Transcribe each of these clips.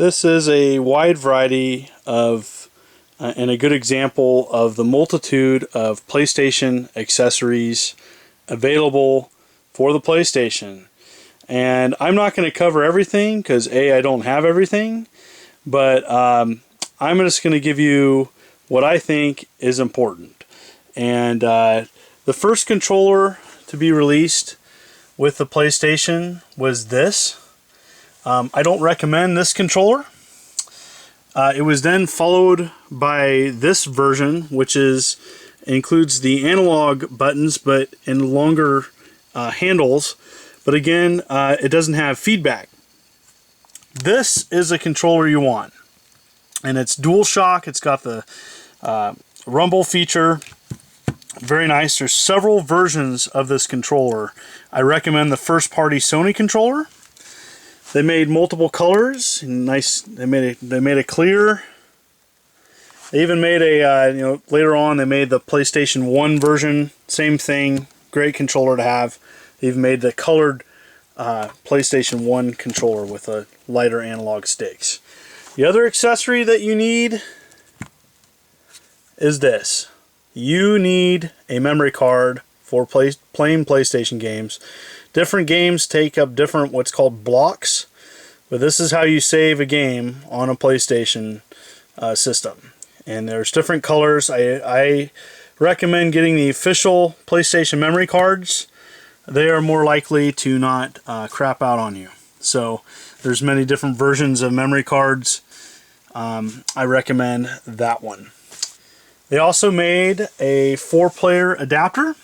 This is a wide variety of and a good example of the multitude of PlayStation accessories available for the PlayStation. And I'm not going to cover everything because I don't have everything, but I'm just going to give you what I think is important. And the first controller to be released with the PlayStation was this. I don't recommend this controller. It was then followed by this version, which includes the analog buttons but in longer handles. But again, it doesn't have feedback. This is a controller you want, and it's dual shock. It's got the rumble feature. Very nice. There's several versions of this controller. I recommend the first party Sony controller. They made multiple colors. Nice. They made a clear. They even made a later on they made the PlayStation 1 version. Same thing. Great controller to have. They even made the colored PlayStation 1 controller with a lighter analog sticks. The other accessory that you need is this. You need a memory card for playing PlayStation games. Different games take up different what's called blocks, but this is how you save a game on a PlayStation system. And there's different colors. I recommend getting the official PlayStation memory cards. They are more likely to not crap out on you. So there's many different versions of memory cards. I recommend that one. They also made a 4-player adapter.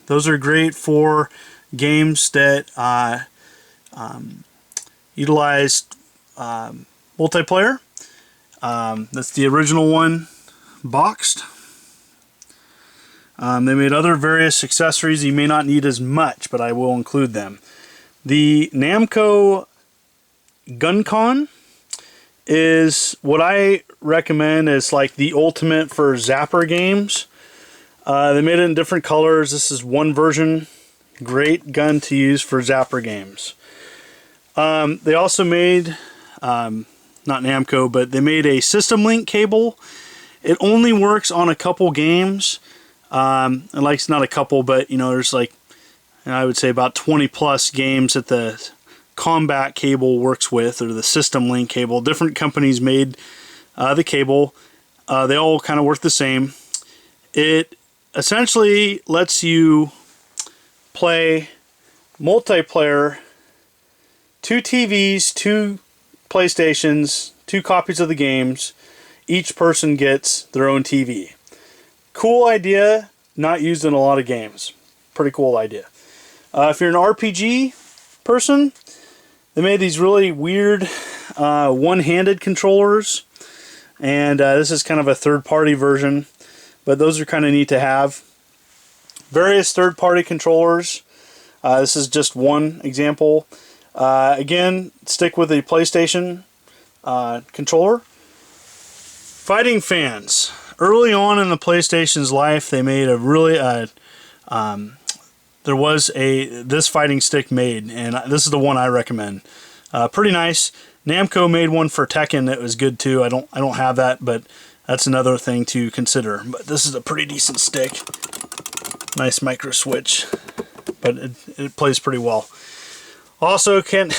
Those are great for games that utilize multiplayer. That's the original one, boxed. They made other various accessories. You may not need as much, but I will include them. The Namco Gun Con is what I recommend is like the ultimate for Zapper games. They made it in different colors. This is one version. Great gun to use for Zapper games. They also made, not Namco, but they made a System Link cable. It only works on a couple games. And like it's not a couple, but there's like I would say about 20 plus games that the combat cable works with, or the System Link cable. Different companies made the cable. They all kind of work the same. It essentially lets you play multiplayer, 2 TVs, 2 PlayStations, 2 copies of the games. Each person gets their own TV. Cool idea, not used in a lot of games. Pretty cool idea. If you're an RPG person, they made these really weird one-handed controllers, and this is kind of a third-party version, but those are kind of neat to have. Various third-party controllers. This is just one example. Again, stick with the PlayStation controller. Fighting fans. Early on in the PlayStation's life, they made a really there was this fighting stick made, and this is the one I recommend. Pretty nice. Namco made one for Tekken that was good too. I don't have that, but that's another thing to consider. But this is a pretty decent stick. Nice micro switch, but it plays pretty well. Also, can't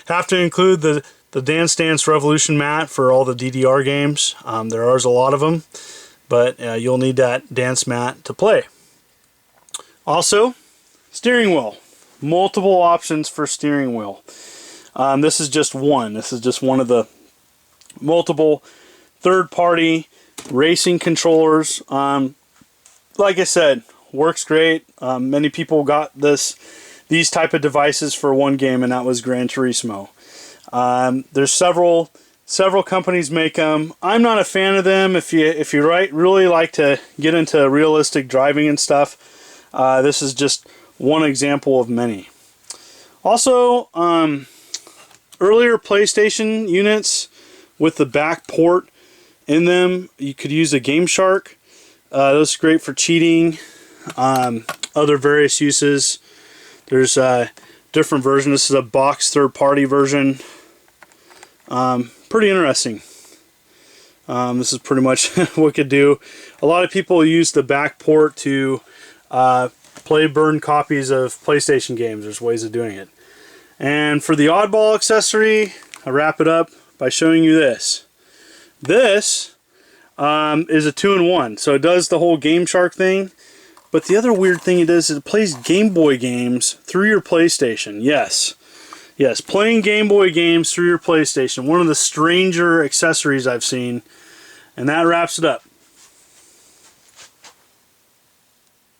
have to include the Dance Dance Revelution mat for all the DDR games. There are a lot of them, but you'll need that dance mat to play. Also, steering wheel. Multiple options for steering wheel. This is just one. This is just one of the multiple third-party racing controllers. Like I said, works great. Many people got these type of devices for one game, and that was Gran Turismo. There's several companies make them. I'm not a fan of them. If you really like to get into realistic driving and stuff, this is just one example of many. Also, earlier PlayStation units with the back port in them, you could use a Game Shark. Those are great for cheating. Other various uses. There's different versions. This is a box third-party version. Pretty interesting. This is pretty much what it could do. A lot of people use the back port to play burned copies of PlayStation games. There's ways of doing it. And for the oddball accessory, I'll wrap it up by showing you this. This is a 2-in-1, so it does the whole Game Shark thing. But the other weird thing it does is it plays Game Boy games through your PlayStation. Yes. Yes, playing Game Boy games through your PlayStation. One of the stranger accessories I've seen. And that wraps it up.